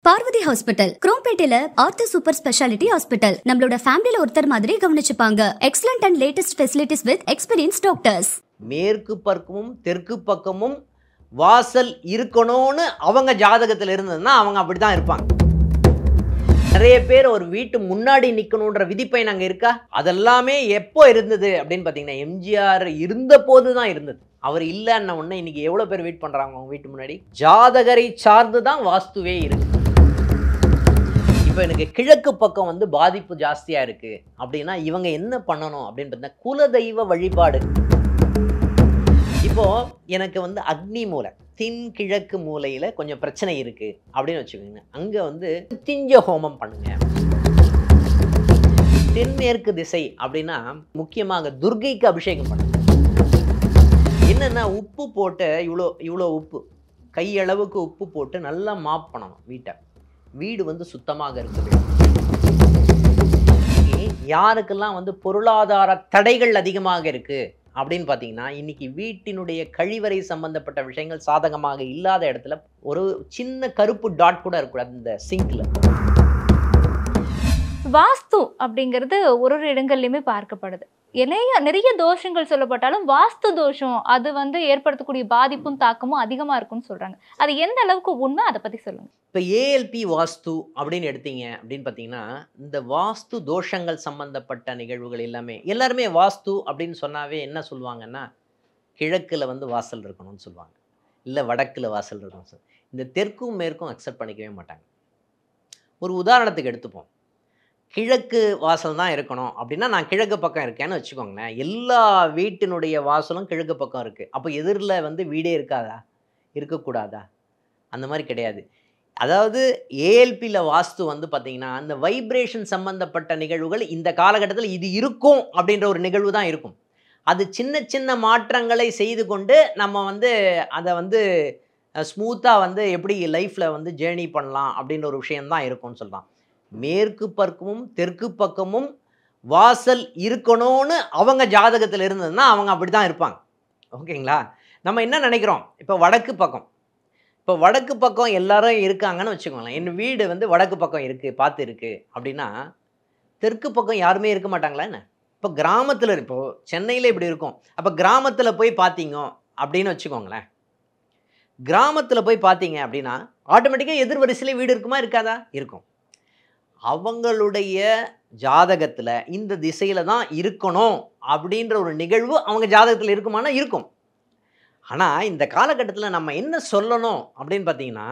Parvati hospital குரோம்பேட்டையில ortho super speciality hospital. நம்மளோட ஃபேமிலில ஒருத்தர் மாதிரி கவனிச்சுப்பாங்க. Excellent and latest facilities with experience doctors. மேற்கு பக்கமும் தெற்கு பக்கமும் வாசல் இருக்கணும்னு அவங்க ஜாதகத்தில் இருந்ததுன்னா அவங்க அப்படிதான் இருப்பாங்க. நிறைய பேர் ஒரு வீட்டு முன்னாடி நிக்கணும்ன்ற விதிப்பயன் அங்க இருக்கா? அதெல்லாமே எப்போ இருந்தது அப்படின்னு பாத்தீங்கன்னா எம்ஜிஆர் இருந்த போது தான் இருந்தது. அவர் இல்லைன்ன உடனே இன்னைக்கு எவ்வளவு பேர் வெயிட் பண்றாங்க அவங்க வீட்டு முன்னாடி? ஜாதகரை சார்ந்து தான் வாஸ்துவே இருக்கு. இப்போ எனக்கு கிழக்கு பக்கம் வந்து பாதிப்பு ஜாஸ்தியா இருக்கு அப்படின்னா இவங்க என்ன பண்ணணும் அப்படின்னு பார்த்தா குலதெய்வ வழிபாடு. இப்போ எனக்கு வந்து அக்னி மூலை தென் கிழக்கு மூலையில கொஞ்சம் பிரச்சனை இருக்கு அப்படின்னு வச்சுக்கோங்க. அங்க வந்து திஞ்ச ஹோமம் பண்ணுங்க. தென்மேற்கு திசை அப்படின்னா முக்கியமாக துர்கைக்கு அபிஷேகம் பண்ணுங்க. என்னன்னா உப்பு போட்டு இவ்வளோ உப்பு கையளவுக்கு உப்பு போட்டு நல்லா மாப் பண்ணணும் வீட்டை. வீடு வந்து சுத்தமாக இருக்குது. யாருக்கெல்லாம் வந்து பொருளாதார தடைகள் அதிகமாக இருக்கு அப்படின்னு பார்த்தீங்கன்னா இன்னைக்கு வீட்டினுடைய கழிவறை சம்பந்தப்பட்ட விஷயங்கள் சாதகமாக இல்லாத இடத்துல ஒரு சின்ன கருப்பு டாட் கூட இருக்கக்கூடாது இந்த சிங்க்ல. வாஸ்து அப்படிங்கிறது ஒரு இடங்கள்லையுமே பார்க்கப்படுது. நிறைய தோஷங்கள் சொல்லப்பட்டாலும் வாஸ்து தோஷம் அது வந்து ஏற்படுத்தக்கூடிய பாதிப்பும் தாக்கமும் அதிகமா இருக்கும்னு சொல்றாங்க. அது எந்த அளவுக்கு உண்மை, அதை பத்தி சொல்லுங்க. இப்போ ஏஎல்பி வாஸ்து அப்படின்னு எடுத்தீங்க அப்படின்னு பார்த்தீங்கன்னா இந்த வாஸ்து தோஷங்கள் சம்பந்தப்பட்ட நிகழ்வுகள் எல்லாருமே வாஸ்து அப்படின்னு சொன்னாவே என்ன சொல்லுவாங்கன்னா கிழக்கில் வந்து வாசல் இருக்கணும்னு சொல்லுவாங்க, இல்லை வடக்கில் வாசல் இருக்கணும். இந்த தெற்கும் மேற்கும் அக்செப்ட் பண்ணிக்கவே மாட்டாங்க. ஒரு உதாரணத்துக்கு எடுத்துப்போம். கிழக்கு வாசல் தான் இருக்கணும் அப்படின்னா நான் கிழக்கு பக்கம் இருக்கேன்னு வச்சுக்கோங்களேன். எல்லா வீட்டினுடைய வாசலும் கிழக்கு பக்கம் இருக்குது. அப்போ எதிரில் வந்து வீடே இருக்காதா, இருக்கக்கூடாதா? அந்த மாதிரி கிடையாது. அதாவது ஏஎல்பியில் வாஸ்து வந்து பார்த்திங்கன்னா அந்த வைப்ரேஷன் சம்மந்தப்பட்ட நிகழ்வுகள் இந்த காலகட்டத்தில் இது இருக்கும் அப்படின்ற ஒரு நிகழ்வு தான் இருக்கும். அது சின்ன சின்ன மாற்றங்களை செய்து கொண்டு நம்ம வந்து அதை வந்து ஸ்மூத்தாக வந்து எப்படி லைஃப்பில் வந்து ஜேர்னி பண்ணலாம் அப்படின்ற ஒரு விஷயம்தான் இருக்கும்னு சொல்லலாம். மேற்கு பக்கமும் தெற்கு பக்கமும் வாசல் இருக்கணும்னு அவங்க ஜாதகத்தில் இருந்ததுன்னா அவங்க அப்படி தான் இருப்பாங்க. ஓகேங்களா? நம்ம என்ன நினைக்கிறோம், இப்போ வடக்கு பக்கம் எல்லாரும் இருக்காங்கன்னு வச்சுக்கோங்களேன். என் வீடு வந்து வடக்கு பக்கம் இருக்குது, பார்த்து இருக்குது அப்படின்னா தெற்கு பக்கம் யாருமே இருக்க மாட்டாங்களா என்ன? இப்போ கிராமத்தில் இப்போது சென்னையில் இப்படி இருக்கும். அப்போ கிராமத்தில் போய் பார்த்தீங்க அப்படின்னு வச்சுக்கோங்களேன். கிராமத்தில் போய் பார்த்தீங்க அப்படின்னா ஆட்டோமேட்டிக்காக எதிர் வரிசையிலே வீடு இருக்குமா இருக்காதா? இருக்கும். அவங்களுடைய ஜாதகத்தில் இந்த திசையில் தான் இருக்கணும் அப்படின்ற ஒரு நிகழ்வு அவங்க ஜாதகத்தில் இருக்குமானா இருக்கும். ஆனால் இந்த காலகட்டத்தில் நம்ம என்ன சொல்லணும் அப்படின்னு பார்த்தீங்கன்னா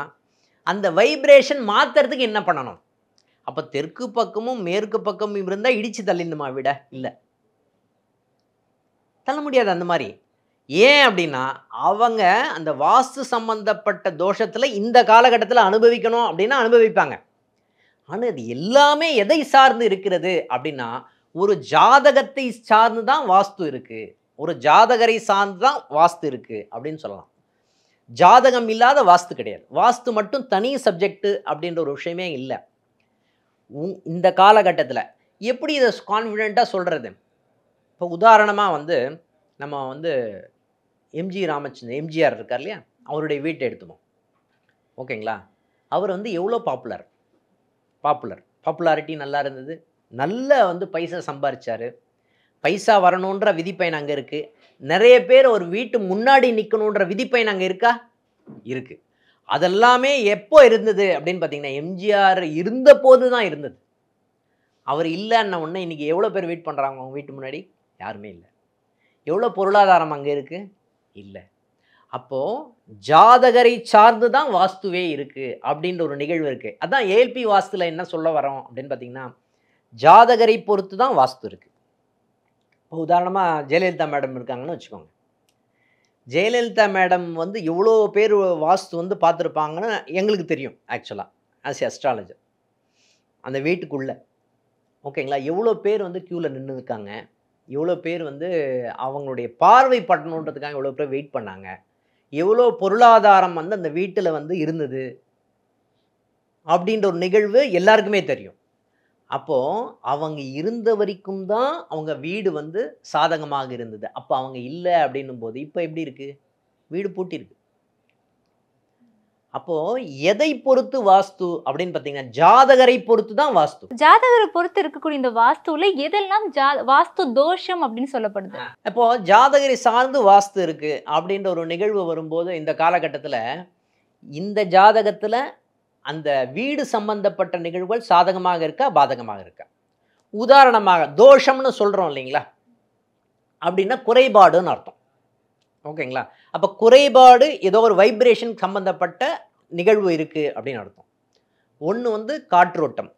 அந்த வைப்ரேஷன் மாற்றுறதுக்கு என்ன பண்ணணும்? அப்போ தெற்கு பக்கமும் மேற்கு பக்கமும் இருந்தால் இடித்து தள்ளிடணுமா விட? இல்லை, தள்ள முடியாது அந்த மாதிரி. ஏன் அப்படின்னா அவங்க அந்த வாஸ்து சம்பந்தப்பட்ட தோஷத்தில் இந்த காலகட்டத்தில் அனுபவிக்கணும் அப்படின்னா அனுபவிப்பாங்க. ஆனால் இது எல்லாமே எதை சார்ந்து இருக்கிறது அப்படின்னா ஒரு ஜாதகத்தை சார்ந்து தான் வாஸ்து இருக்குது, ஒரு ஜாதகரை சார்ந்து தான் வாஸ்து இருக்குது அப்படின்னு சொல்லலாம். ஜாதகம் இல்லாத வாஸ்து கிடையாது. வாஸ்து மட்டும் தனி சப்ஜெக்ட் அப்படின்ற ஒரு விஷயமே இல்லை. இந்த காலகட்டத்தில் எப்படி இதை கான்ஃபிடெண்ட்டாக சொல்கிறது? இப்போ உதாரணமாக வந்து நம்ம வந்து எம்ஜிஆர் இருக்கார் இல்லையா, அவருடைய வீட்டை எடுத்துப்போம். ஓகேங்களா? அவர் வந்து எவ்வளோ பாப்புலாரிட்டி நல்லா இருந்தது. நல்ல வந்து பைசா சம்பாரிச்சார். பைசா வரணுன்ற விதிப்பயன் அங்கே இருக்குது. நிறைய பேர் ஒரு வீட்டு முன்னாடி நிற்கணுன்ற விதிப்பயன் அங்கே இருக்கா? இருக்குது. அதெல்லாமே எப்போ இருந்தது அப்படின்னு பார்த்தீங்கன்னா எம்ஜிஆர் இருந்த போது தான் இருந்தது. அவர் இல்லைன்ன உடனே இன்றைக்கி எவ்வளோ பேர் வெயிட் பண்ணுறாங்க அவங்க வீட்டு முன்னாடி? யாருமே இல்லை. எவ்வளோ பொருளாதாரம் அங்கே இருக்குது? இல்லை. அப்போது ஜாதகரை சார்ந்து தான் வாஸ்துவே இருக்குது அப்படின்ற ஒரு நிகழ்வு இருக்குது. அதான் ஏஎல்பி வாஸ்துவில் என்ன சொல்ல வரோம் அப்படின்னு பார்த்தீங்கன்னா ஜாதகரை பொறுத்து தான் வாஸ்து இருக்குது. இப்போ உதாரணமாக ஜெயலலிதா மேடம் இருக்காங்கன்னு வச்சுக்கோங்க. ஜெயலலிதா மேடம் வந்து எவ்வளோ பேர் வாஸ்து வந்து பார்த்துருப்பாங்கன்னு எங்களுக்கு தெரியும். ஆக்சுவலாக ஆஸ் எ அஸ்ட்ராலஜர் அந்த வீட்டுக்குள்ளே ஓகேங்களா எவ்வளோ பேர் வந்து க்யூவில் நின்று இருக்காங்க, எவ்வளோ பேர் வந்து அவங்களுடைய பார்வை படணுன்றதுக்காக எவ்வளோ பேர் வெயிட் பண்ணாங்க, எவ்வளோ பொருளாதாரம் வந்து அந்த வீட்டில் வந்து இருந்தது அப்படின்ற ஒரு நிகழ்வு எல்லாருக்குமே தெரியும். அப்போது அவங்க இருந்த வரைக்கும் தான் அவங்க வீடு வந்து சாதகமாக இருந்தது. அப்போ அவங்க இல்லை அப்படின்னும் போது இப்போ எப்படி இருக்குது? வீடு பூட்டியிருக்கு. அப்போது எதை பொறுத்து வாஸ்து அப்படின்னு பார்த்தீங்கன்னா ஜாதகரை பொறுத்து தான் வாஸ்து. ஜாதகரை பொறுத்து இருக்கக்கூடிய இந்த வாஸ்துவில் எதெல்லாம் வாஸ்து தோஷம் அப்படின்னு சொல்லப்படுது? அப்போது ஜாதகரை சார்ந்து வாஸ்து இருக்குது அப்படின்ற ஒரு நிகழ்வு வரும்போது இந்த காலகட்டத்தில் இந்த ஜாதகத்தில் அந்த வீடு சம்பந்தப்பட்ட நிகழ்வுகள் சாதகமாக இருக்கா பாதகமாக இருக்கா? உதாரணமாக தோஷம்னு சொல்கிறோம் இல்லைங்களா, அப்படின்னா குறைபாடுன்னு அர்த்தம். ஓகேங்களா? அப்போ குறைபாடு ஏதோ ஒரு வைப்ரேஷன் சம்மந்தப்பட்ட நிகழ்வு இருக்குது அப்படின்னு அர்த்தம். ஒன்று வந்து காற்றோட்டம்.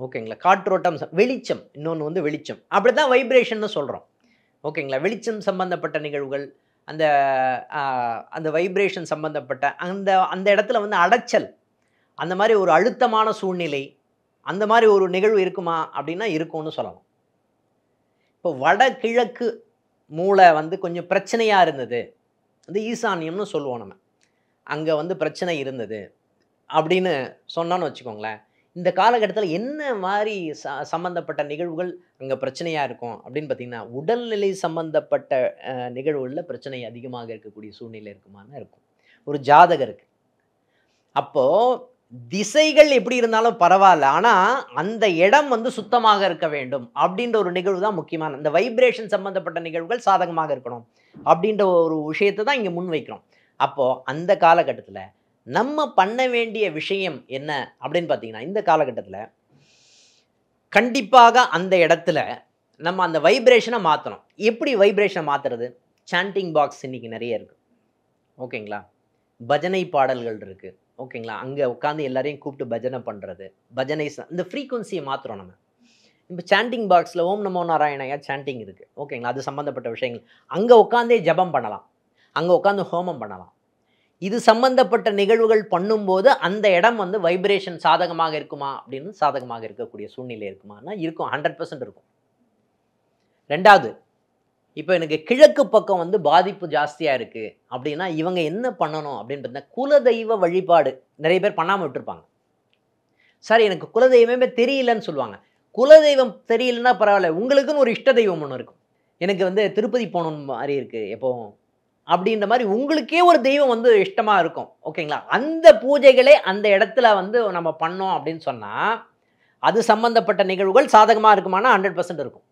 ஓகேங்களா? காற்றோட்டம் வெளிச்சம், இன்னொன்று வந்து வெளிச்சம். அப்படி தான் வைப்ரேஷன்னு சொல்கிறோம். ஓகேங்களா? வெளிச்சம் சம்பந்தப்பட்ட நிகழ்வுகள், அந்த அந்த வைப்ரேஷன் சம்பந்தப்பட்ட அந்த இடத்துல வந்து அடைச்சல், அந்த மாதிரி ஒரு அழுத்தமான சூழ்நிலை, அந்த மாதிரி ஒரு நிகழ்வு இருக்குமா அப்படின்னா இருக்கும்னு சொல்லலாம். இப்போ வடகிழக்கு மூளை வந்து கொஞ்சம் பிரச்சனையாக இருந்தது, இந்த ஈசானியம்னு சொல்லுவோம் நம்ம, அங்கே வந்து பிரச்சனை இருந்தது அப்படின்னு சொன்னோன்னு வச்சுக்கோங்களேன், இந்த காலகட்டத்தில் என்ன மாதிரி சம்மந்தப்பட்ட நிகழ்வுகள் அங்கே பிரச்சனையாக இருக்கும் அப்படின்னு பார்த்திங்கன்னா உடல்நிலை சம்மந்தப்பட்ட நிகழ்வுகளில் பிரச்சனை அதிகமாக இருக்கக்கூடிய சூழ்நிலை இருக்குமானா இருக்கும் ஒரு ஜாதகருக்கு. அப்போது திசைகள் எப்படி இருந்தாலும் பரவாயில்ல, ஆனால் அந்த இடம் வந்து சுத்தமாக இருக்க வேண்டும் அப்படின்ற ஒரு நிகழ்வு தான் முக்கியமான. இந்த வைப்ரேஷன் சம்மந்தப்பட்ட நிகழ்வுகள் சாதகமாக இருக்கணும் அப்படின்ற ஒரு விஷயத்தை தான் இங்கே முன் வைக்கிறோம். அப்போது அந்த காலகட்டத்தில் நம்ம பண்ண வேண்டிய விஷயம் என்ன அப்படின்னு பார்த்தீங்கன்னா, இந்த காலகட்டத்தில் கண்டிப்பாக அந்த இடத்துல நம்ம அந்த வைப்ரேஷனை மாற்றணும். எப்படி வைப்ரேஷனை மாற்றுறது? சாண்டிங் பாக்ஸ் இன்றைக்கி நிறைய இருக்குது. ஓகேங்களா? பஜனை பாடல்கள் இருக்குது. ஓகேங்களா? அங்கே உட்காந்து எல்லாரையும் கூப்பிட்டு பஜனை பண்ணுறது, பஜனை இந்த ஃப்ரீக்குவன்சியை மாற்றுறோம் நம்ம. இப்போ சாண்டிங் பாக்ஸில் ஓம் நமோ நாராயணயா சாண்டிங் இருக்குது. ஓகேங்களா? அது சம்மந்தப்பட்ட விஷயங்கள் அங்கே உட்காந்தே ஜபம் பண்ணலாம், அங்கே உட்காந்து ஹோமம் பண்ணலாம். இது சம்பந்தப்பட்ட நிகழ்வுகள் பண்ணும்போது அந்த இடம் வந்து வைப்ரேஷன் சாதகமாக இருக்குமா அப்படின்னு, சாதகமாக இருக்கக்கூடிய சூழ்நிலை இருக்குமானா இருக்கும், 100% இருக்கும். ரெண்டாவது, இப்போ எனக்கு கிழக்கு பக்கம் வந்து பாதிப்பு ஜாஸ்தியாக இருக்குது அப்படின்னா இவங்க என்ன பண்ணணும் அப்படின்னு பார்த்தீங்கன்னா குலதெய்வ வழிபாடு நிறைய பேர் பண்ணாமல் விட்டுருப்பாங்க. சார் எனக்கு குலதெய்வமே தெரியலன்னு சொல்லுவாங்க. குலதெய்வம் தெரியலன்னா பரவாயில்ல, உங்களுக்குன்னு ஒரு இஷ்ட தெய்வம் ஒன்று இருக்கும். எனக்கு வந்து திருப்பதி போகணும் மாதிரி இருக்குது எப்போவும் அப்படின்ற மாதிரி உங்களுக்கே ஒரு தெய்வம் வந்து இஷ்டமாக இருக்கும். ஓகேங்களா? அந்த பூஜைகளே அந்த இடத்துல வந்து நம்ம பண்ணோம் அப்படின்னு சொன்னால் அது சம்மந்தப்பட்ட நிகழ்வுகள் சாதகமாக இருக்குமானா 100% இருக்கும்.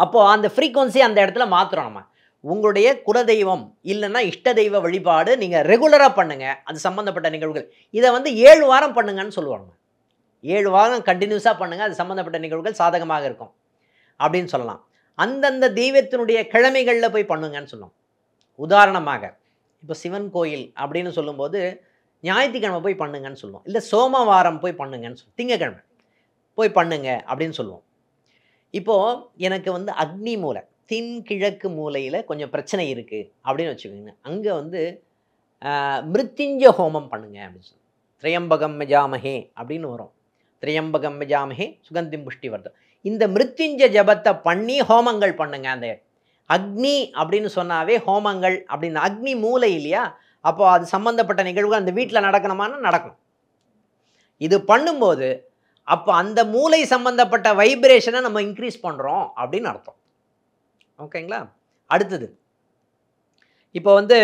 அப்போது அந்த ஃப்ரீக்குவன்சி அந்த இடத்துல மாற்றுறோம் நம்ம. உங்களுடைய குலதெய்வம் இல்லைன்னா இஷ்ட தெய்வ வழிபாடு நீங்கள் ரெகுலராக பண்ணுங்கள், அது சம்மந்தப்பட்ட நிகழ்வுகள். இதை வந்து 7 வாரம் பண்ணுங்கன்னு சொல்லுவாங்க. 7 வாரம் கண்டினியூஸாக பண்ணுங்கள், அது சம்மந்தப்பட்ட நிகழ்வுகள் சாதகமாக இருக்கும் அப்படின்னு சொல்லலாம். அந்தந்த தெய்வத்தினுடைய கிழமைகளில் போய் பண்ணுங்கன்னு சொல்லுவோம். உதாரணமாக இப்போ சிவன் கோயில் அப்படின்னு சொல்லும்போது ஞாயிற்றுக்கிழமை போய் பண்ணுங்கன்னு சொல்லுவோம், இல்லை சோமவாரம் போய் பண்ணுங்கன்னு சொல்லுவோம், திங்கக்கிழமை போய் பண்ணுங்க அப்படின்னு சொல்லுவோம். இப்போது எனக்கு வந்து அக்னி மூலை, தென்கிழக்கு மூலையில் கொஞ்சம் பிரச்சனை இருக்குது அப்படின்னு வச்சுக்கோங்க, அங்கே வந்து மிருத்யுஞ்ச ஹோமம் பண்ணுங்க அப்படின்னு சொல்லுவோம். திரையம்பகம் மெஜாமஹே அப்படின்னு வரும். திரையம்பகம் மெஜாமஹே சுகந்திம் புஷ்டி வர்த்தம். இந்த மிருத்யுஞ்ச ஜபத்தை பண்ணி ஹோமங்கள் பண்ணுங்க. அந்த அக்னி அப்படின்னு சொன்னாவே ஹோமங்கள் அப்படின்னு, அக்னி மூலை இல்லையா, அப்போ அது சம்மந்தப்பட்ட நிகழ்வுகள் அந்த வீட்டில் நடக்கணுமானா நடக்கும். இது பண்ணும்போது அப்போ அந்த மூளை சம்பந்தப்பட்ட வைப்ரேஷனை நம்ம இன்க்ரீஸ் பண்ணுறோம் அப்படின்னு அர்த்தம். ஓகேங்களா? அடுத்தது இப்போ வந்து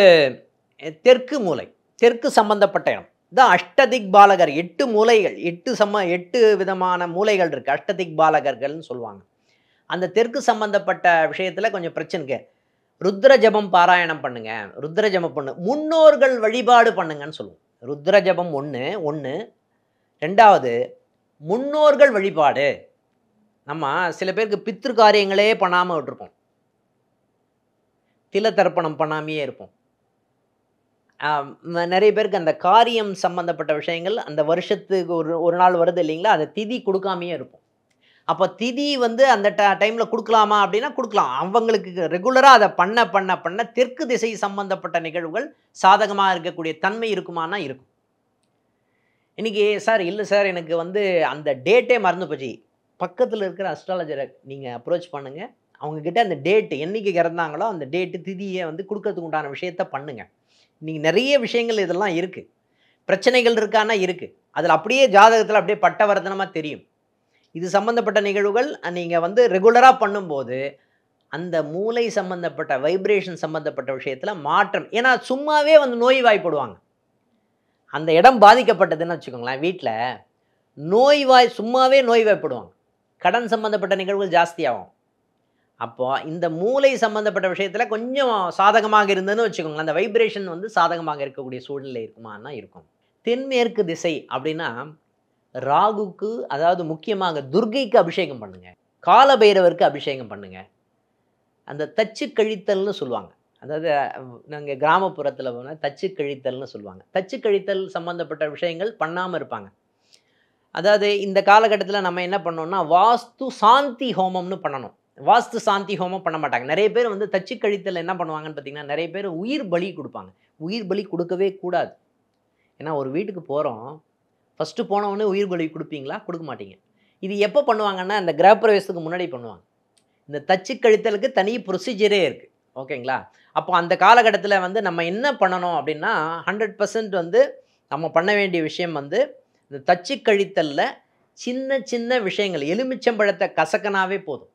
தெற்கு மூலை, தெற்கு சம்பந்தப்பட்ட இடம் தான் அஷ்டதிக் பாலகர். 8 மூலைகள், 8 விதமான மூலைகள் இருக்குது, அஷ்டதிக் பாலகர்கள்னு சொல்லுவாங்க. அந்த தெற்கு சம்பந்தப்பட்ட விஷயத்தில் கொஞ்சம் பிரச்சனைக்கு ருத்ர ஜபம் பாராயணம் பண்ணுங்க, ருத்ர ஜபம் பண்ணு, முன்னோர்கள் வழிபாடு பண்ணுங்கன்னு சொல்லுவோம். ருத்ர ஜபம் ஒன்று. ரெண்டாவது முன்னோர்கள் வழிபாடு. நம்ம சில பேருக்கு பித்ரு காரியங்களே பண்ணாமல் விட்டுருப்போம், தில தர்ப்பணம் பண்ணாமையே இருப்போம். நிறைய பேருக்கு அந்த காரியம் சம்பந்தப்பட்ட விஷயங்கள் அந்த வருஷத்துக்கு ஒரு நாள் வருது இல்லைங்களா, அந்த திதி கொடுக்காமையே இருப்போம். அப்போ திதி வந்து அந்த டைமில் கொடுக்கலாமா அப்படின்னா கொடுக்கலாம். அவங்களுக்கு ரெகுலராக அதை பண்ண தெற்கு திசை சம்பந்தப்பட்ட நிகழ்வுகள் சாதகமாக இருக்கக்கூடிய தன்மை இருக்குமானா இருக்கும். இன்றைக்கி சார் இல்லை சார் எனக்கு வந்து அந்த டேட்டே மறந்து போச்சு, பக்கத்தில் இருக்கிற அஸ்ட்ராலஜரை நீங்கள் அப்ரோச் பண்ணுங்கள், அவங்கக்கிட்ட அந்த டேட்டு என்றைக்கு இறந்தாங்களோ அந்த டேட்டு திதியை வந்து கொடுக்கறதுக்கு உண்டான விஷயத்த பண்ணுங்கள். இன்றைக்கி நிறைய விஷயங்கள் இதெல்லாம் இருக்குது, பிரச்சனைகள் இருக்கானா இருக்குது, அதில் அப்படியே ஜாதகத்தில் அப்படியே பட்டவர்த்தனமாக தெரியும். இது சம்மந்தப்பட்ட நிகழ்வுகள் நீங்கள் வந்து ரெகுலராக பண்ணும்போது அந்த மூளை சம்மந்தப்பட்ட வைப்ரேஷன் சம்மந்தப்பட்ட விஷயத்தில் மாற்றம். ஏன்னா சும்மாவே வந்து நோய் வாய்ப்படுவாங்க. அந்த இடம் பாதிக்கப்பட்டதுன்னு வச்சுக்கோங்களேன், வீட்டில் சும்மாவே நோய்வாய்ப்படுவாங்க. கடன் சம்பந்தப்பட்ட நிகழ்வுகள் ஜாஸ்தியாகும். அப்போ இந்த மூளை சம்பந்தப்பட்ட விஷயத்தில் கொஞ்சம் சாதகமாக இருந்ததுன்னு வச்சுக்கோங்களேன், அந்த வைப்ரேஷன் வந்து சாதகமாக இருக்கக்கூடிய சூழ்நிலை இருக்குமானா இருக்கும். தென்மேற்கு திசை அப்படின்னா ராகுக்கு, அதாவது முக்கியமாக துர்கைக்கு அபிஷேகம் பண்ணுங்க, காலபைரவருக்கு அபிஷேகம் பண்ணுங்க. அந்த தச்சு கழித்தல்னு சொல்லுவாங்க, அதாவது நாங்கள் கிராமப்புறத்தில் போனால் தச்சு கழித்தல்னு சொல்லுவாங்க. தச்சு கழித்தல் சம்மந்தப்பட்ட விஷயங்கள் பண்ணாமல் இருப்பாங்க. அதாவது இந்த காலகட்டத்தில் நம்ம என்ன பண்ணோம்னா வாஸ்து சாந்தி ஹோமம்னு பண்ணணும். வாஸ்து சாந்தி ஹோமம் பண்ண மாட்டாங்க. நிறைய பேர் வந்து தச்சு கழித்தல் என்ன பண்ணுவாங்கன்னு பார்த்தீங்கன்னா, நிறைய பேர் உயிர் பலி கொடுப்பாங்க. உயிர் பலி கொடுக்கவே கூடாது. ஏன்னா ஒரு வீட்டுக்கு போகிறோம், ஃபஸ்ட்டு போனவொடனே உயிர் பலி கொடுப்பீங்களா? கொடுக்க மாட்டீங்க. இது எப்போ பண்ணுவாங்கன்னா, இந்த கிரகப்பிரவேசத்துக்கு முன்னாடி பண்ணுவாங்க. இந்த தச்சு கழித்தலுக்கு தனி ப்ரொசீஜரே இருக்குது. ஓகேங்களா? அப்போ அந்த காலகட்டத்தில் வந்து நம்ம என்ன பண்ணணும் அப்படின்னா, 100% வந்து நம்ம பண்ண வேண்டிய விஷயம் வந்து இந்த தச்சு கழித்தலில் சின்ன சின்ன விஷயங்கள், எலுமிச்சம்பழத்தை கசக்கனாவே போதும்.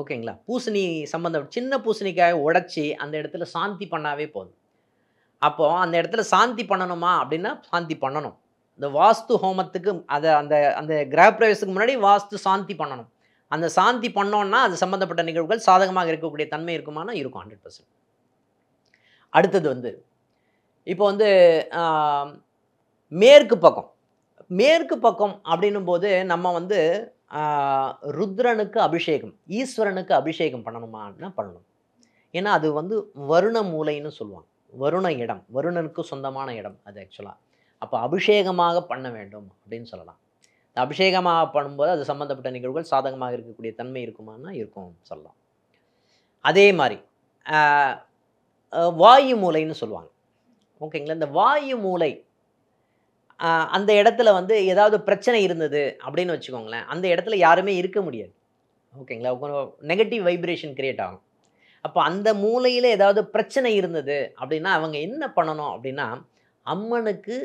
ஓகேங்களா? பூசணி சம்மந்தம் சின்ன பூசணிக்காயை உடைச்சி அந்த இடத்துல சாந்தி பண்ணாவே போதும். அப்போது அந்த இடத்துல சாந்தி பண்ணணுமா அப்படின்னா சாந்தி பண்ணணும். இந்த வாஸ்து ஹோமத்துக்கு அதை அந்த அந்த கிரகப்பிரவேசத்துக்கு முன்னாடி வாஸ்து சாந்தி பண்ணணும். அந்த சாந்தி பண்ணோன்னா அது சம்மந்தப்பட்ட நிகழ்வுகள் சாதகமாக இருக்கக்கூடிய தன்மை இருக்குமானா இருக்கும் 100%. அடுத்தது வந்து இப்போ வந்து மேற்கு பக்கம், மேற்கு பக்கம் அப்படின்னும் போது நம்ம வந்து ருத்ரனுக்கு அபிஷேகம், ஈஸ்வரனுக்கு அபிஷேகம் பண்ணணுமான்னா பண்ணணும். ஏன்னா அது வந்து வருண மூலைன்னு சொல்லுவாங்க. வருண இடம், வருணனுக்கு சொந்தமான இடம் அது ஆக்சுவலாக. அப்போ அபிஷேகமாக பண்ண வேண்டும் அப்படின்னு சொல்லலாம். அபிஷேகமாக பண்ணும்போது அது சம்மந்தப்பட்ட நிகழ்வுகள் சாதகமாக இருக்கக்கூடிய தன்மை இருக்குமானா இருக்கும் சொல்லலாம். அதே மாதிரி வாயு மூலைன்னு சொல்லுவாங்க. ஓகேங்களா? இந்த வாயு மூலை அந்த இடத்துல வந்து ஏதாவது பிரச்சனை இருந்தது அப்படின்னு வச்சுக்கோங்களேன், அந்த இடத்துல யாருமே இருக்க முடியாது. ஓகேங்களா? நெகட்டிவ் வைப்ரேஷன் கிரியேட் ஆகும். அப்போ அந்த மூலையில் ஏதாவது பிரச்சனை இருந்தது அப்படின்னா அவங்க என்ன பண்ணணும் அப்படின்னா, அம்மனுக்கு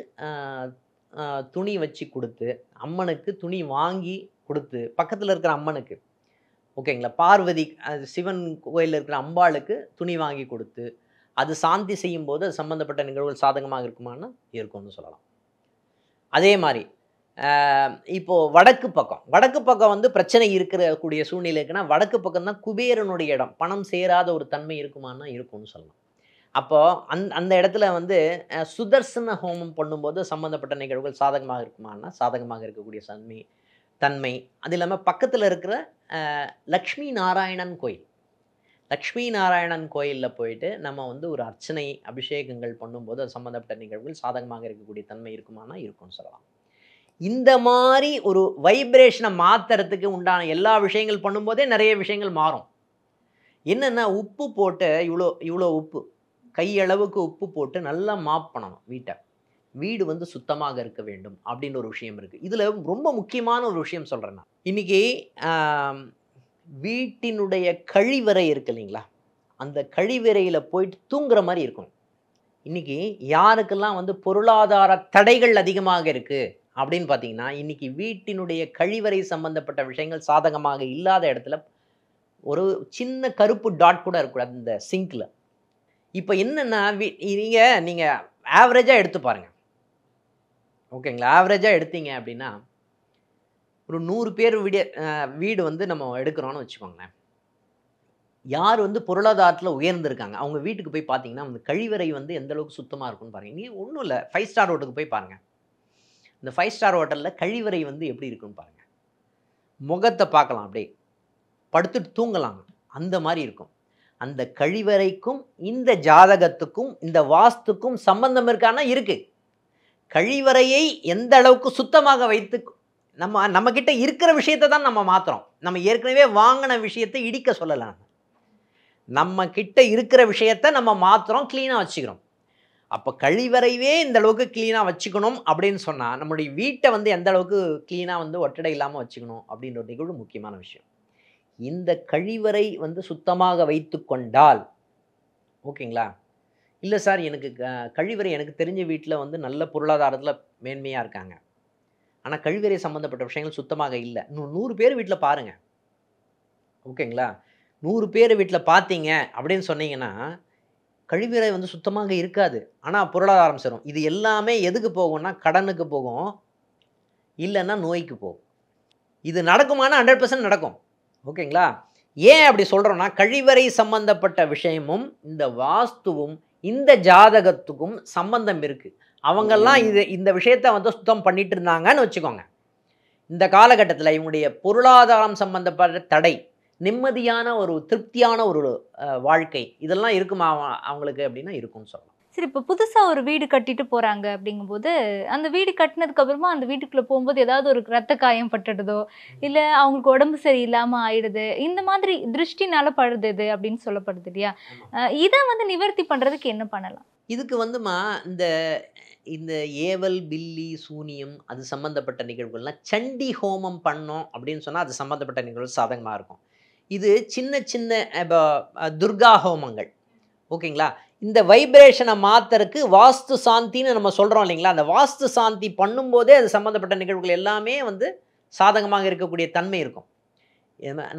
துணி வச்சு கொடுத்து, அம்மனுக்கு துணி வாங்கி கொடுத்து, பக்கத்தில் இருக்கிற அம்மனுக்கு, ஓகேங்களா, பார்வதி சிவன் கோயிலில் இருக்கிற அம்பாளுக்கு துணி வாங்கி கொடுத்து அது சாந்தி செய்யும் போது அது சம்மந்தப்பட்ட நிகழ்வுகள் சாதகமாக இருக்குமானா இருக்கும்னு சொல்லலாம். அதே மாதிரி இப்போது வடக்கு பக்கம் வந்து பிரச்சனை இருக்கக்கூடிய சூழ்நிலை இருக்குன்னா, வடக்கு பக்கம் தான் குபேரனுடைய இடம். பணம் சேராத ஒரு தன்மை இருக்குமானா இருக்கும்னு சொல்லலாம். அப்போது அந்த இடத்துல வந்து சுதர்சன ஹோமம் பண்ணும்போது சம்மந்தப்பட்ட நிகழ்வுகள் சாதகமாக இருக்குமானா சாதகமாக இருக்கக்கூடிய தன்மை. அது இல்லாமல் பக்கத்தில் இருக்கிற லக்ஷ்மி நாராயணன் கோயிலில் போயிட்டு நம்ம வந்து ஒரு அர்ச்சனை அபிஷேகங்கள் பண்ணும்போது அது சம்மந்தப்பட்ட நிகழ்வுகள் சாதகமாக இருக்கக்கூடிய தன்மை இருக்குமானா இருக்கும்னு சொல்லலாம். இந்த மாதிரி ஒரு வைப்ரேஷனை மாற்றுறதுக்கு உண்டான எல்லா விஷயங்கள் பண்ணும்போதே நிறைய விஷயங்கள் மாறும். என்னென்னா, உப்பு போட்டு இவ்வளோ உப்பு, கையளவுக்கு உப்பு போட்டு நல்லா மாப் பண்ணணும் வீடு வந்து சுத்தமாக இருக்க வேண்டும் அப்படின்னு ஒரு விஷயம் இருக்குது. இதில் ரொம்ப முக்கியமான ஒரு விஷயம் சொல்கிறேன் நான். இன்றைக்கி வீட்டினுடைய கழிவறை இருக்கு இல்லைங்களா, அந்த கழிவறையில் போயிட்டு தூங்குற மாதிரி இருக்கும். இன்றைக்கி யாருக்கெல்லாம் வந்து பொருளாதார தடைகள் அதிகமாக இருக்குது அப்படின்னு பார்த்தீங்கன்னா, இன்றைக்கி வீட்டினுடைய கழிவறை சம்பந்தப்பட்ட விஷயங்கள் சாதகமாக இல்லாத இடத்துல ஒரு சின்ன கருப்பு டாட் கூட இருக்கக்கூடாது இந்த சிங்கில். இப்போ என்னென்னா, நீங்கள் ஆவரேஜாக எடுத்து பாருங்கள். ஓகேங்களா? ஆவரேஜாக எடுத்தீங்க அப்படின்னா ஒரு 100 பேர் வீடு வந்து நம்ம எடுக்கிறோன்னு வச்சுக்கோங்களேன். யார் வந்து பொருளாதாரத்தில் உயர்ந்திருக்காங்க அவங்க வீட்டுக்கு போய் பார்த்தீங்கன்னா அந்த கழிவறை வந்து எந்த அளவுக்கு சுத்தமாக இருக்குன்னு பாருங்கள். நீ ஒன்றும் இல்லை, 5 ஸ்டார் ஹோட்டலுக்கு போய் பாருங்கள். இந்த 5 ஸ்டார் ஹோட்டலில் கழிவறை வந்து எப்படி இருக்குன்னு பாருங்கள். முகத்தை பார்க்கலாம், அப்படியே படுத்துட்டு தூங்கலாம், அந்த மாதிரி இருக்கும். அந்த கழிவறைக்கும் இந்த ஜாதகத்துக்கும் இந்த வாஸ்துக்கும் சம்பந்தம் இருக்கானா இருக்குது. கழிவறையை எந்த அளவுக்கு சுத்தமாக வைத்து நம்மக்கிட்ட இருக்கிற விஷயத்தை தான் நம்ம மாற்றுறோம். நம்ம ஏற்கனவே வாங்கின விஷயத்தை இடிக்க சொல்லலாம். நம்ம கிட்ட இருக்கிற விஷயத்தை நம்ம மாற்றுறோம், க்ளீனாக வச்சுக்கிறோம். அப்போ கழிவறைவே இந்த அளவுக்கு க்ளீனாக வச்சுக்கணும் அப்படின்னு சொன்னால் நம்மளுடைய வீட்டை வந்து எந்த அளவுக்கு க்ளீனாக வந்து ஒட்டடை இல்லாமல் வச்சுக்கணும் அப்படின்ற ஒரு நிகழ்வு முக்கியமான விஷயம். இந்த கழிவறை வந்து சுத்தமாக வைத்து கொண்டால், ஓகேங்களா, இல்லை சார் எனக்கு கழிவறை எனக்கு தெரிஞ்ச வீட்டில் வந்து நல்ல பொருளாதாரத்தில் மேன்மையாக இருக்காங்க, ஆனால் கழிவறை சம்மந்தப்பட்ட விஷயங்கள் சுத்தமாக இல்லை. 100 பேர் வீட்டில் பாருங்கள். ஓகேங்களா? 100 பேர் வீட்டில் பார்த்தீங்க அப்படின்னு சொன்னீங்கன்னா கழிவறை வந்து சுத்தமாக இருக்காது, ஆனால் பொருளாதாரம் சேரும். இது எல்லாமே எதுக்கு போகும்னா கடனுக்கு போகும், இல்லைன்னா நோய்க்கு போகும். இது நடக்குமானா 100% நடக்கும். ஓகேங்களா? ஏன் அப்படி சொல்கிறோன்னா, கழிவறை சம்பந்தப்பட்ட விஷயமும் இந்த வாஸ்துவும் இந்த ஜாதகத்துக்கும் சம்பந்தம் இருக்குது. அவங்கெல்லாம் இந்த விஷயத்தை வந்து சுத்தம் பண்ணிட்டு இருந்தாங்கன்னு வச்சுக்கோங்க, இந்த காலகட்டத்தில் இவங்களுடைய பொருளாதாரம் சம்பந்தப்பட்ட தடை, நிம்மதியான ஒரு திருப்தியான ஒரு வாழ்க்கை இதெல்லாம் இருக்குமா அவங்களுக்கு அப்படின்னா இருக்கும்னு சொல்லலாம். சரி, இப்போ புதுசா ஒரு வீடு கட்டிட்டு போறாங்க அப்படிங்கும்போது, அந்த வீடு கட்டினதுக்கு அப்புறமா அந்த வீட்டுக்குள்ள போகும்போது ஏதாவது ஒரு ரத்த காயம் பட்டுடுதோ, இல்ல அவங்களுக்கு உடம்பு சரியில்லாம ஆயிடுது, இந்த மாதிரி திருஷ்டினால படுது அப்படின்னு சொல்லப்படுது இல்லையா? இதை வந்து நிவர்த்தி பண்றதுக்கு என்ன பண்ணலாம்? இதுக்கு வந்துமா இந்த இந்த ஏவல், பில்லி, சூனியம் அது சம்மந்தப்பட்ட நிகழ்வுகள்லாம் சண்டி ஹோமம் பண்ணோம் அப்படின்னு சொன்னால் அது சம்மந்தப்பட்ட நிகழ்வு சாதகமாக இருக்கும். இது சின்ன சின்ன துர்கா ஹோமங்கள். ஓகேங்களா? இந்த வைப்ரேஷனை மாற்றுறதுக்கு வாஸ்து சாந்தின்னு நம்ம சொல்கிறோம் இல்லைங்களா? அந்த வாஸ்து சாந்தி பண்ணும்போதே அது சம்மந்தப்பட்ட நிகழ்வுகள் எல்லாமே வந்து சாதகமாக இருக்கக்கூடிய தன்மை இருக்கும்.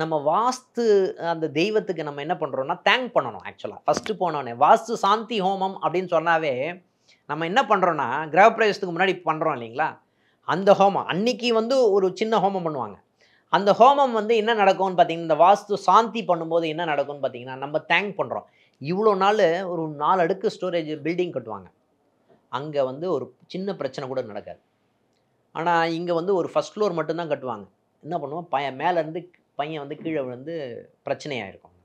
நம்ம வாஸ்து அந்த தெய்வத்துக்கு நம்ம என்ன பண்ணுறோம்னா தேங்க் பண்ணணும். ஆக்சுவலாக ஃபஸ்ட்டு போனோடனே வாஸ்து சாந்தி ஹோமம் அப்படின்னு சொன்னாவே நம்ம என்ன பண்ணுறோன்னா, கிரகப்பிரவேசத்துக்கு முன்னாடி பண்ணுறோம் இல்லைங்களா? அந்த ஹோமம் அன்னைக்கு வந்து ஒரு சின்ன ஹோமம் பண்ணுவாங்க. அந்த ஹோமம் வந்து என்ன நடக்கும்னு பார்த்தீங்கன்னா, இந்த வாஸ்து சாந்தி பண்ணும்போது என்ன நடக்கும்னு பார்த்தீங்கன்னா, நம்ம தேங்க் பண்ணுறோம். இவ்வளோ நாள் ஒரு 4 அடுக்கு ஸ்டோரேஜ் பில்டிங் கட்டுவாங்க, அங்கே வந்து ஒரு சின்ன பிரச்சனை கூட நடக்காது. ஆனால் இங்கே வந்து ஒரு ஃபஸ்ட் ஃப்ளோர் மட்டும்தான் கட்டுவாங்க. என்ன பண்ணுவோம், மேலேருந்து பையன் வந்து கீழே விழுந்து பிரச்சனையாயிருக்கும்.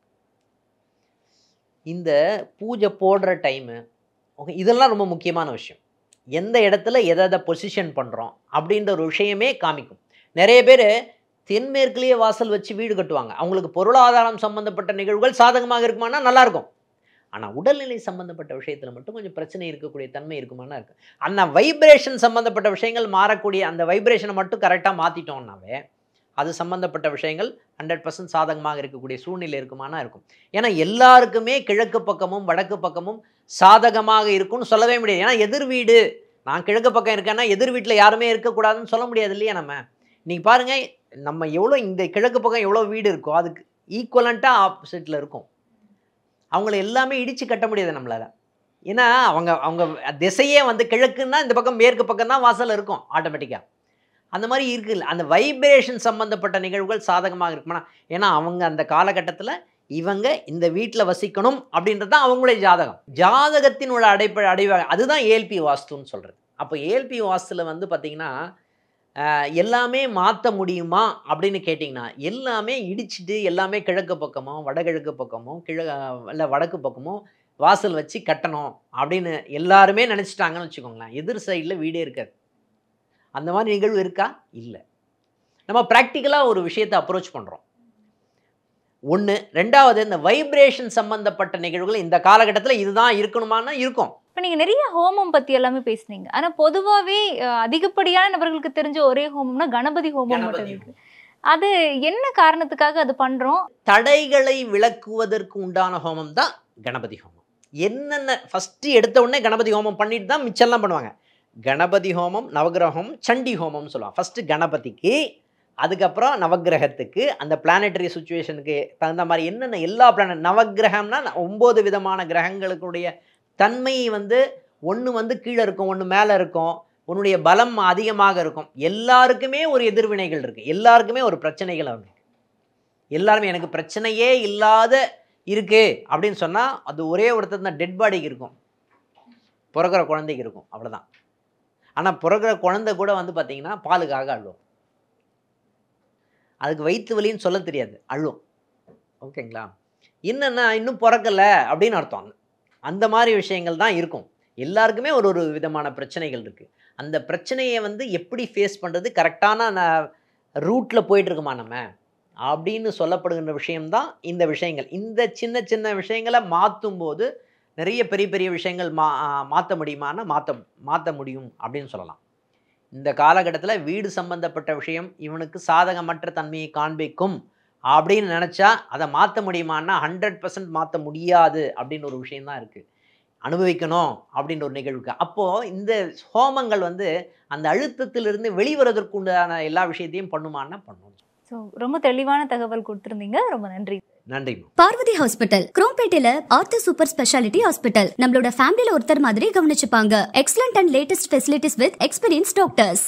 இந்த பூஜை போடுற டைமு, ஓகே, இதெல்லாம் ரொம்ப முக்கியமான விஷயம். எந்த இடத்துல எதை பொசிஷன் பண்ணுறோம் அப்படின்ற ஒரு விஷயமே காமிக்கும். நிறைய பேர் தென்மேற்குலேயே வாசல் வச்சு வீடு கட்டுவாங்க. அவங்களுக்கு பொருளாதாரம் சம்மந்தப்பட்ட நிகழ்வுகள் சாதகமாக இருக்குமானா நல்லாயிருக்கும். ஆனால் உடல்நிலை சம்மந்தப்பட்ட விஷயத்தில் மட்டும் கொஞ்சம் பிரச்சனை இருக்கக்கூடிய தன்மை இருக்குமானா இருக்குது. அந்த வைப்ரேஷன் சம்மந்தப்பட்ட விஷயங்கள் மாறக்கூடிய அந்த வைப்ரேஷனை மட்டும் கரெக்டாக மாற்றிட்டோம்னாவே அது சம்மந்தப்பட்ட விஷயங்கள் 100% சாதகமாக இருக்கக்கூடிய சூழ்நிலை இருக்குமானா இருக்கும். ஏன்னா எல்லாருக்குமே கிழக்கு பக்கமும் வடக்கு பக்கமும் சாதகமாக இருக்கும்னு சொல்லவே முடியாது. ஏன்னா எதிர் வீடு, நான் கிழக்கு பக்கம் இருக்கேன்னா எதிர் வீட்டில் யாருமே இருக்கக்கூடாதுன்னு சொல்ல முடியாது இல்லையா? நம்ம இன்றைக்கி பாருங்கள், நம்ம எவ்வளோ இந்த கிழக்கு பக்கம் எவ்வளோ வீடு இருக்கோ அதுக்கு ஈக்குவலண்ட்டாக ஆப்போசிட்டில் இருக்கும். அவங்கள எல்லாமே இடித்து கட்ட முடியாது நம்மளால். ஏன்னா அவங்க திசையே வந்து கிழக்குன்னா இந்த பக்கம் மேற்கு பக்கம் தான் வாசல் இருக்கும் ஆட்டோமேட்டிக்காக. அந்த மாதிரி இருக்குல்ல, அந்த வைப்ரேஷன் சம்மந்தப்பட்ட நிகழ்வுகள் சாதகமாக இருக்குமா? ஏன்னா அவங்க அந்த காலகட்டத்தில் இவங்க இந்த வீட்டில் வசிக்கணும் அப்படின்றது தான் அவங்களுடைய ஜாதகம். ஜாதகத்தினோட அடைவாக அதுதான் ஏஎல்பி வாஸ்துன்னு சொல்கிறது. அப்போ ஏஎல்பி வாஸ்துவில் வந்து பார்த்திங்கன்னா எல்லாமே மாற்ற முடியுமா அப்படின்னு கேட்டிங்கன்னா, எல்லாமே இடிச்சிட்டு எல்லாமே கிழக்கு பக்கமோ வடகிழக்கு பக்கமோ இல்லை வடக்கு பக்கமோ வாசல் வச்சு கட்டணும் அப்படின்னு எல்லாருமே நினச்சிட்டாங்கன்னு வச்சுக்கோங்களேன், எதிர் சைடில் வீடே இருக்காது. அந்த மாதிரி நிகழ்வு இருக்கா? இல்லை. நம்ம ப்ராக்டிக்கலாக ஒரு விஷயத்தை அப்ரோச் பண்ணுறோம். ஒன்று. ரெண்டாவது, இந்த வைப்ரேஷன் சம்பந்தப்பட்ட நிகழ்வுகள் இந்த காலகட்டத்தில் இதுதான் இருக்கணுமானா இருக்கும். இப்போ நீங்கள் நிறைய ஹோமம் பற்றி எல்லாமே பேசுனீங்க. ஆனால் பொதுவாகவே அதிகப்படியான நபர்களுக்கு தெரிஞ்ச ஒரே ஹோமம்னா கணபதி ஹோமம் மட்டும் இருக்கு. அது என்ன காரணத்துக்காக அது பண்ணுறோம்? தடைகளை விளக்குவதற்கு உண்டான ஹோமம் தான் கணபதி ஹோமம். என்னென்ன ஃபஸ்ட்டு எடுத்த உடனே கணபதி ஹோமம் பண்ணிட்டு தான் மிச்சம்லாம் பண்ணுவாங்க. கணபதி ஹோமம், நவகிரகம், சண்டி ஹோமம்னு சொல்லுவாங்க. ஃபஸ்ட்டு கணபதிக்கு, அதுக்கப்புறம் நவகிரகத்துக்கு, அந்த பிளானட்டரி சுச்சுவேஷனுக்கு தகுந்த மாதிரி என்னென்ன எல்லா நவகிரகம்னா 9 விதமான கிரகங்களுக்குடைய தன்மை வந்து ஒன்று வந்து கீழே இருக்கும், ஒன்று மேலே இருக்கும், உன்னுடைய பலம் அதிகமாக இருக்கும். எல்லாருக்குமே ஒரு எதிர்வினைகள் இருக்குது, எல்லாருக்குமே ஒரு பிரச்சனைகள் இருக்குது. எல்லாருமே எனக்கு பிரச்சனையே இல்லாத இருக்குது அப்படின்னு சொன்னால் அது ஒரே ஒருத்தர் தான் டெட் பாடிக்கு இருக்கும், பிறக்கிற குழந்தைக்கு இருக்கும், அவ்வளோதான். ஆனால் பிறக்கிற குழந்தை கூட வந்து பார்த்திங்கன்னா பாலுக்காக அழுவும், அதுக்கு வயிற்று வலின்னு சொல்ல தெரியாது, அழுவும். ஓகேங்களா? என்னென்னா இன்னும் பிறக்கலை அப்படின்னு அர்த்தம். அந்த மாதிரி விஷயங்கள் தான் இருக்கும். எல்லாருக்குமே ஒரு ஒரு விதமான பிரச்சனைகள் இருக்குது. அந்த பிரச்சனையை வந்து எப்படி ஃபேஸ் பண்ணுறது, கரெக்டான ரூட்டில் போயிட்டுருக்குமா நம்ம அப்படின்னு சொல்லப்படுகின்ற விஷயம்தான் இந்த விஷயங்கள். இந்த சின்ன சின்ன விஷயங்களை மாற்றும் போது நிறைய பெரிய பெரிய விஷயங்கள் மாற்ற முடியுமானா மாற்ற முடியும் அப்படின்னு சொல்லலாம். இந்த காலகட்டத்தில் வீடு சம்பந்தப்பட்ட விஷயம் இவனுக்கு சாதகமற்ற தன்மையை காண்பிக்கும் அப்படின்னு நினச்சா அதை மாற்ற முடியுமான்னா 100% மாற்ற முடியாது அப்படின்னு ஒரு விஷயந்தான் இருக்குது. அனுபவிக்கணும் அப்படின்ற ஒரு நிகழ்வுக்கு. அப்போது இந்த ஹோமங்கள் வந்து அந்த அழுத்தத்திலிருந்து வெளிவரதற்கு உண்டான எல்லா விஷயத்தையும் பண்ணுமான்னா பண்ணும். ஸோ ஸோ ரொம்ப தெளிவான தகவல் கொடுத்துருந்தீங்க, ரொம்ப நன்றி. நன்றி. பார்வதி ஹாஸ்பிட்டல், குரோம்பேட்டையில ஆர்த்தோ சூப்பர் ஸ்பெஷாலிட்டி ஹாஸ்பிட்டல். நம்மளோட ஃபேமிலில ஒருத்தர் மாதிரி கவனிச்சுப்பாங்க. Excellent and latest facilities with experience doctors.